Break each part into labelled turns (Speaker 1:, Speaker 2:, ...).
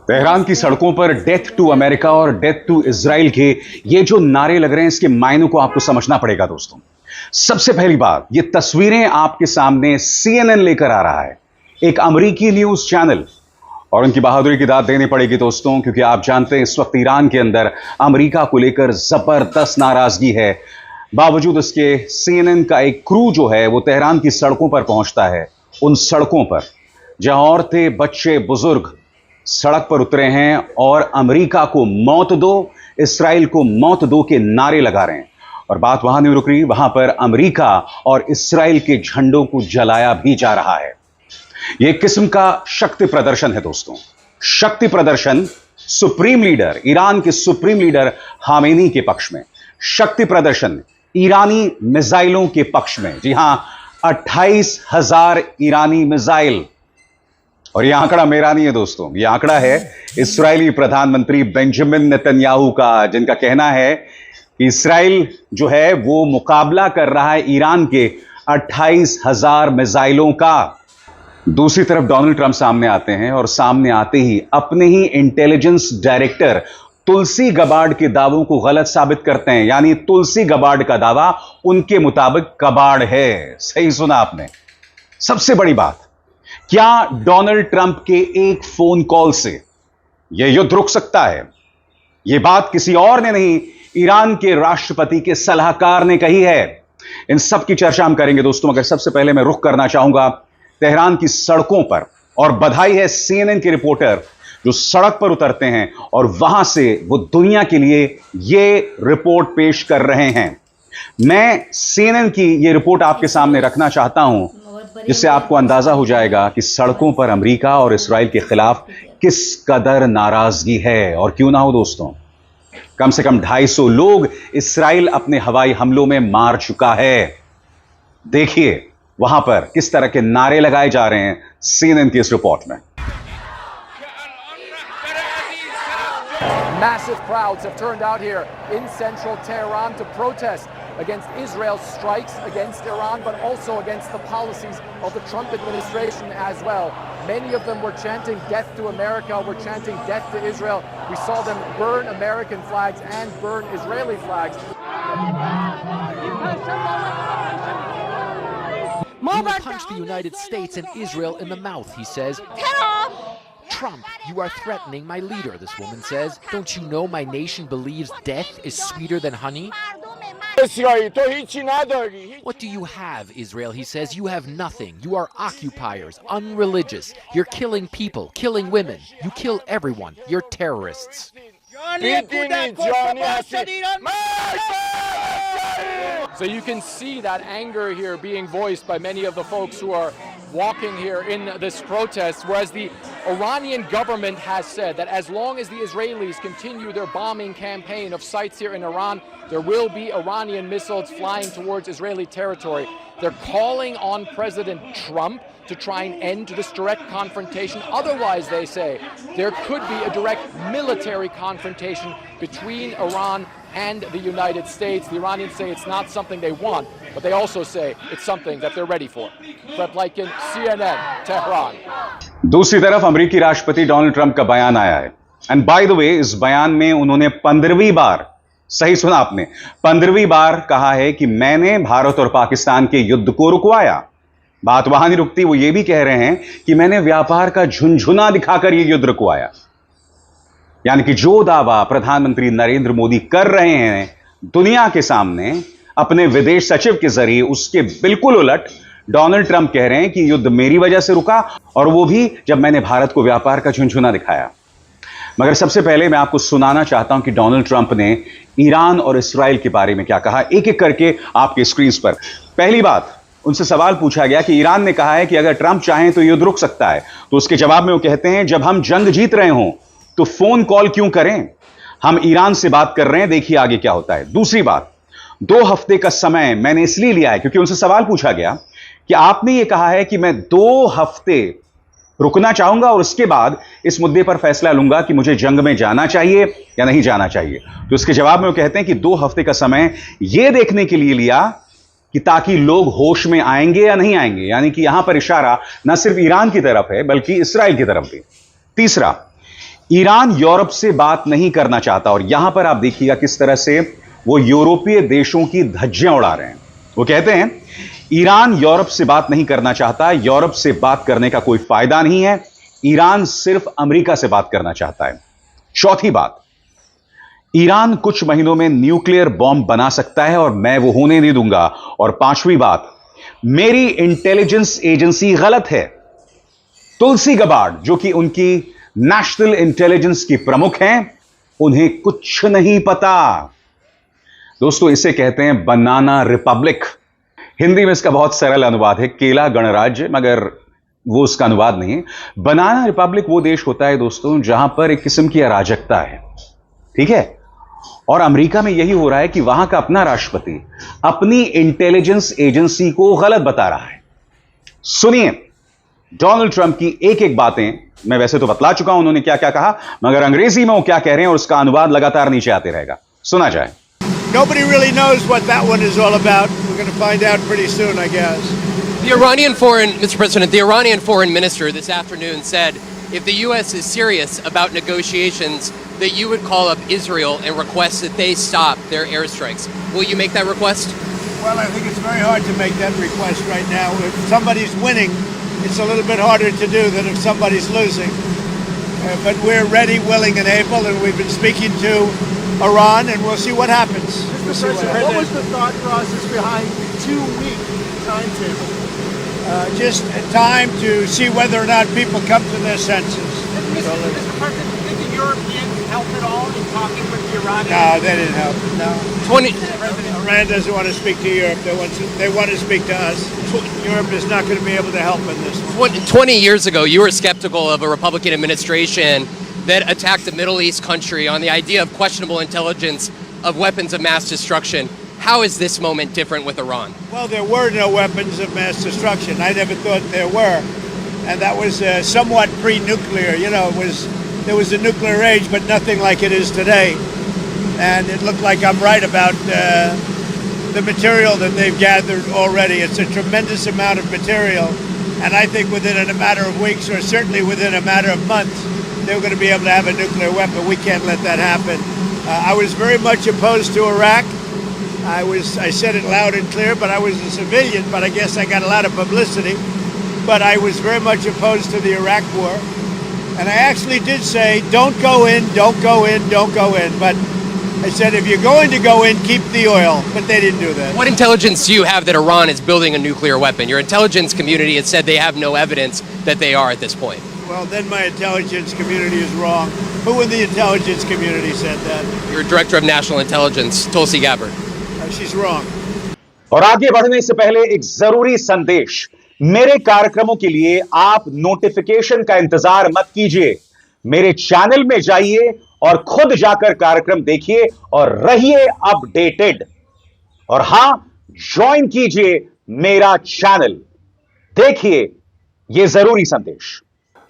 Speaker 1: Tehran की सड़कों पर डेथ टू अमेरिका और डेथ टू इजराइल के ये जो नारे लग रहे हैं, इसके मायनों को आपको समझना पड़ेगा दोस्तों। सबसे पहली बात, ये तस्वीरें आपके सामने CNN लेकर आ रहा है, एक अमेरिकी न्यूज चैनल, और उनकी बहादुरी की दाद देनी पड़ेगी दोस्तों, क्योंकि आप जानते हैं इस वक्त ईरान के अंदर अमेरिका को लेकर जबरदस्त नाराजगी है। बावजूद इसके CNN का एक क्रू जो है वो तेहरान की सड़कों पर पहुंचता है। उन सड़कों पर जहां औरतें, बच्चे, बुजुर्ग सड़क पर उतरे हैं और अमेरिका को मौत दो, इस्राइल को मौत दो के नारे लगा रहे हैं। और बात वहां नहीं रुक रही, वहां पर अमेरिका और इस्राइल के झंडों को जलाया भी जा रहा है। यह एक किस्म का शक्ति प्रदर्शन है दोस्तों। शक्ति प्रदर्शन सुप्रीम लीडर, ईरान के सुप्रीम लीडर खामेनी के पक्ष में, शक्ति प्रदर्शन ईरानी मिसाइलों के पक्ष में। जी हां, 28,000 ईरानी मिसाइल। और यह आंकड़ा मेरा नहीं है दोस्तों, यह आंकड़ा है इस्राएली प्रधानमंत्री बेंजामिन नेतन्याहू का, जिनका कहना है कि इस्राएल जो है वो मुकाबला कर रहा है ईरान के 28,000 मिसाइलों का। दूसरी तरफ डोनाल्ड ट्रंप सामने आते हैं और सामने आते ही अपने ही इंटेलिजेंस डायरेक्टर तुलसी गबार्ड के दावों को गलत साबित करते हैं। यानी तुलसी गबार्ड का दावा उनके मुताबिक कबाड़ है। सही सुना आपने। सबसे बड़ी बात, क्या डोनाल्ड ट्रंप के एक फोन कॉल से यह युद्ध रुक सकता है? यह बात किसी और ने नहीं, ईरान के राष्ट्रपति के सलाहकार ने कही है। इन सब की चर्चा हम करेंगे दोस्तों, मगर सबसे पहले मैं रुख करना चाहूंगा तेहरान की सड़कों पर। और बधाई है CNN के रिपोर्टर जो सड़क पर उतरते हैं और वहां से वो दुनिया के लिए यह रिपोर्ट पेश कर रहे हैं। मैं CNN की यह रिपोर्ट आपके सामने रखना चाहता हूं, जिससे आपको अंदाजा हो जाएगा कि सड़कों पर अमेरिका और इस्राइल के खिलाफ किस कदर नाराजगी है। और क्यों ना हो दोस्तों, कम से कम 250 लोग इस्राइल अपने हवाई हमलों में मार चुका है। देखिए वहां पर किस तरह के नारे लगाए जा रहे हैं CNN की इस रिपोर्ट में।
Speaker 2: Massive crowds have turned out here in central Tehran to protest against Israel's strikes against Iran, but also against the policies of the Trump administration as well. Many of them were chanting death to America, were chanting death to Israel. We saw them burn American flags and burn Israeli flags.
Speaker 3: You punch the United States and Israel in the mouth, he says. Trump, you are threatening my leader, this woman says. Don't you know my nation believes death is sweeter than honey? What do you have, Israel? He says. You have nothing. You are occupiers, unreligious. You're killing people, killing women. You kill everyone. You're terrorists.
Speaker 2: So you can see that anger here being voiced by many of the folks who are walking here in this protest, whereas the Iranian government has said that as long as the Israelis continue their bombing campaign of sites here in Iran, there will be Iranian missiles flying towards Israeli territory. They're calling on President Trump to try and end this direct confrontation. Otherwise, they say, there could be a direct military confrontation between Iran and the United States. The Iranians say it's not something they want, but they also say it's something that they're ready for. Brett Leiken, CNN, Tehran.
Speaker 1: दूसरी तरफ अमेरिकी राष्ट्रपति Donald Trump का बयान आया है। And by the way, इस बयान में उन्होंने 15वीं बार, सही सुना आपने, 15वीं बार कहा है कि मैंने भारत और पाकिस्तान के युद्ध को रुकवाया। बात वहां नहीं रुकती, वो ये भी कह रहे हैं कि मैंने व्यापार का झुनझुना दिखाकर यह युद्ध रुकवाया। यानी कि जो दावा प्रधानमंत्री नरेंद्र मोदी कर रहे हैं दुनिया के सामने अपने विदेश सचिव के जरिए, उसके बिल्कुल उलट डोनाल्ड ट्रंप कह रहे हैं कि युद्ध मेरी वजह से रुका, और वो भी जब मैंने भारत को व्यापार का झुनझुना दिखाया। मगर सबसे पहले मैं आपको सुनाना चाहता हूं कि डोनाल्ड ट्रंप ने ईरान और इस्राइल के बारे में क्या कहा, एक एक करके आपके स्क्रीन पर। पहली बात, उनसे सवाल पूछा गया कि ईरान ने कहा है कि अगर ट्रंप चाहें तो युद्ध रुक सकता है, तो उसके जवाब में वो कहते हैं, जब हम जंग जीत रहे हों तो फोन कॉल क्यों करें, हम ईरान से बात कर रहे हैं, देखिए आगे क्या होता है। दूसरी बात, 2 हफ्ते का समय मैंने इसलिए लिया है क्योंकि उनसे सवाल पूछा गया कि आपने यह कहा है कि मैं 2 हफ्ते रुकना चाहूंगा और उसके बाद इस मुद्दे पर फैसला लूंगा कि मुझे जंग में जाना चाहिए या नहीं जाना चाहिए। तो इसके जवाब में वो कहते हैं कि 2 हफ्ते का समय यह देखने के लिए लिया कि ताकि लोग होश में आएंगे या नहीं आएंगे। यानी कि यहां पर इशारा न सिर्फ ईरान की तरफ है बल्कि इस्राइल की तरफ भी। तीसरा, ईरान यूरोप से बात नहीं करना चाहता और यहां पर आप देखिएगा किस तरह से वो यूरोपीय देशों की धज्जियां उड़ा रहे हैं। वो कहते हैं ईरान यूरोप से बात नहीं करना चाहता, यूरोप से बात करने का कोई फायदा नहीं है, ईरान सिर्फ अमेरिका से बात करना चाहता है। चौथी बात, ईरान कुछ महीनों में न्यूक्लियर बॉम्ब बना सकता है और मैं वो होने नहीं दूंगा। और पांचवी बात, मेरी इंटेलिजेंस एजेंसी गलत है। तुलसी गबार्ड जो कि उनकी नेशनल इंटेलिजेंस की प्रमुख हैं, उन्हें कुछ नहीं पता। दोस्तों, इसे कहते हैं बनाना रिपब्लिक। हिंदी में इसका बहुत सरल अनुवाद है केला गणराज्य, मगर वो उसका अनुवाद नहीं है। बनाना रिपब्लिक वो देश होता है दोस्तों जहां पर एक किस्म की अराजकता है, ठीक है। और अमेरिका में यही हो रहा है कि वहां का अपना राष्ट्रपति अपनी इंटेलिजेंस एजेंसी को गलत बता रहा है। सुनिए डोनाल्ड ट्रंप की एक एक बातें। मैं वैसे तो बतला चुका हूं उन्होंने क्या क्या कहा, मगर अंग्रेजी में वो क्या कह रहे हैं और उसका अनुवाद लगातार नीचे आते रहेगा। सुना जाए।
Speaker 4: Nobody really knows what that one is all about. We're going to find out pretty soon, I guess.
Speaker 5: Mr. President, the Iranian foreign minister this afternoon said if the U.S. is serious about negotiations, that you would call up Israel and request that they stop their airstrikes. Will you make that request?
Speaker 4: Well, I think it's very hard to make that request right now. If somebody's winning, it's a little bit harder to do than if somebody's losing. But we're ready, willing, and able, and we've been speaking to Iran, and we'll see what happens.
Speaker 6: Mr. President, what was the thought process behind the 2-week timetable?
Speaker 4: Just time to see whether or not people come to their senses.
Speaker 6: Mr. President, did the Europeans help at all in talking with the Iranians?
Speaker 4: No, they didn't help. No.
Speaker 5: 20.
Speaker 4: Iran doesn't want to speak to Europe. They want to speak to us. Europe is not going to be able to help in this one.
Speaker 5: 20 years ago, you were skeptical of a Republican administration that attacked a Middle East country on the idea of questionable intelligence of weapons of mass destruction. How is this moment different with Iran?
Speaker 4: Well, there were no weapons of mass destruction. I never thought there were. And that was somewhat pre-nuclear. You know, there was a nuclear age, but nothing like it is today. And it looked like I'm right about the material that they've gathered already. It's a tremendous amount of material. And I think within a matter of weeks, or certainly within a matter of months, they're going to be able to have a nuclear weapon. We can't let that happen. I was very much opposed to Iraq. I said it loud and clear, but I was a civilian, but I guess I got a lot of publicity. But I was very much opposed to the Iraq war. And I actually did say, don't go in, don't go in, don't go in. But I said, if you're going to go in, keep the oil. But they didn't do that.
Speaker 5: What intelligence do you have that Iran is building a nuclear weapon? Your intelligence community has said they have no evidence that they are at this point.
Speaker 4: Well, then my intelligence community is wrong. Who in the intelligence community said that?
Speaker 5: Your Director of National Intelligence, Tulsi Gabbard.
Speaker 4: She's wrong.
Speaker 1: और आगे बढ़ने से पहले एक जरूरी संदेश। मेरे कार्यक्रमों के लिए आप नोटिफिकेशन का इंतजार मत कीजिए। मेरे चैनल में जाइए और खुद जाकर कार्यक्रम देखिए और रहिए अपडेटेड। और हां, ज्वाइन कीजिए मेरा चैनल। देखिए यह जरूरी संदेश।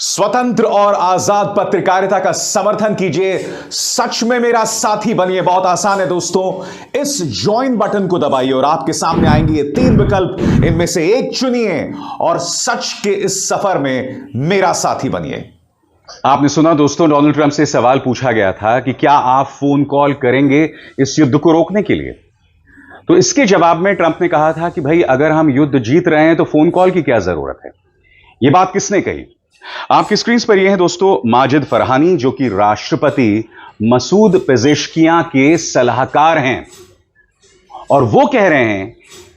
Speaker 1: स्वतंत्र और आजाद पत्रकारिता का समर्थन कीजिए। सच में मेरा साथी बनिए। बहुत आसान है दोस्तों। इस ज्वाइन बटन को दबाइए और आपके सामने आएंगे ये 3 विकल्प। इनमें से एक चुनिए और सच के इस सफर में मेरा साथी बनिए। आपने सुना दोस्तों, डोनाल्ड ट्रंप से सवाल पूछा गया था कि क्या आप फोन कॉल करेंगे इस युद्ध को रोकने के लिए। तो इसके जवाब में ट्रंप ने कहा था कि भाई अगर हम युद्ध जीत रहे हैं तो फोन कॉल की क्या जरूरत है। यह बात किसने कही? आपकी स्क्रीन पर यह है दोस्तों माजिद फरहानी, जो कि राष्ट्रपति मसूद पेजेश्कियां के सलाहकार हैं। और वो कह रहे हैं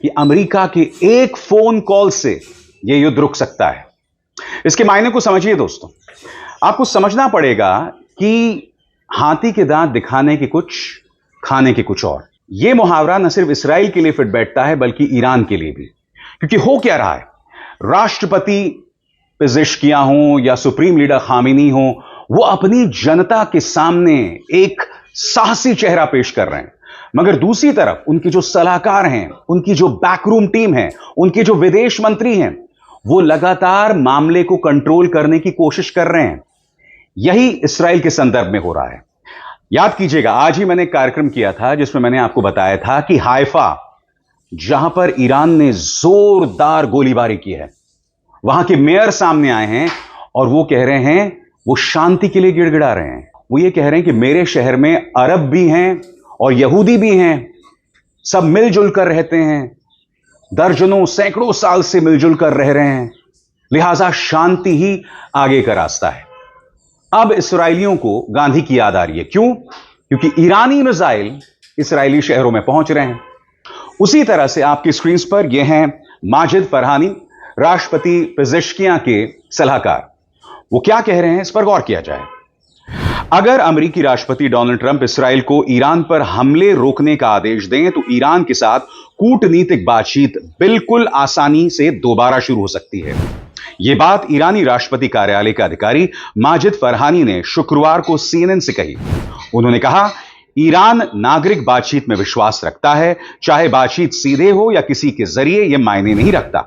Speaker 1: कि अमेरिका के एक फोन कॉल से यह युद्ध रुक सकता है। इसके मायने को समझिए दोस्तों। आपको समझना पड़ेगा कि हाथी के दांत दिखाने के कुछ, खाने के कुछ और। यह मुहावरा न सिर्फ इसराइल के लिए फिट बैठता है बल्कि ईरान के लिए भी। क्योंकि हो क्या रहा है, राष्ट्रपति पेजेश्कियां हो या सुप्रीम लीडर खामेनी हो, वो अपनी जनता के सामने एक साहसी चेहरा पेश कर रहे हैं, मगर दूसरी तरफ उनके जो सलाहकार हैं, उनकी जो बैकरूम टीम है, उनके जो विदेश मंत्री हैं, वो लगातार मामले को कंट्रोल करने की कोशिश कर रहे हैं। यही इसराइल के संदर्भ में हो रहा है। याद कीजिएगा, आज ही मैंने एक कार्यक्रम किया था जिसमें मैंने आपको बताया था कि हाइफा, जहां पर ईरान ने जोरदार गोलीबारी की है, वहां के मेयर सामने आए हैं और वो कह रहे हैं वो शांति के लिए गिड़गिड़ा रहे हैं। वो ये कह रहे हैं कि मेरे शहर में अरब भी हैं और यहूदी भी हैं, सब मिलजुल कर रहते हैं, दर्जनों सैकड़ों साल से मिलजुल कर रह रहे हैं, लिहाजा शांति ही आगे का रास्ता है। अब इस्राएलियों को गांधी की याद आ रही है। क्यों? क्योंकि ईरानी मिसाइल इस्राएली शहरों में पहुंच रहे हैं। उसी तरह से आपकी स्क्रीन पर यह हैं माजिद फरहानी, राष्ट्रपति पेजेश्कियां के सलाहकार। वो क्या कह रहे हैं, इस पर गौर किया जाए। अगर अमेरिकी राष्ट्रपति डोनाल्ड ट्रंप इस्राएल को ईरान पर हमले रोकने का आदेश दें तो ईरान के साथ कूटनीतिक बातचीत बिल्कुल आसानी से दोबारा शुरू हो सकती है। यह बात ईरानी राष्ट्रपति कार्यालय के अधिकारी माजिद फरहानी ने शुक्रवार को CNN से कही। उन्होंने कहा, ईरान नागरिक बातचीत में विश्वास रखता है, चाहे बातचीत सीधे हो या किसी के जरिए, यह मायने नहीं रखता।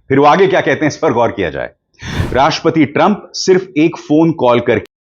Speaker 1: फिर वो आगे क्या कहते हैं, इस पर गौर किया जाए। राष्ट्रपति ट्रंप सिर्फ एक फोन कॉल करके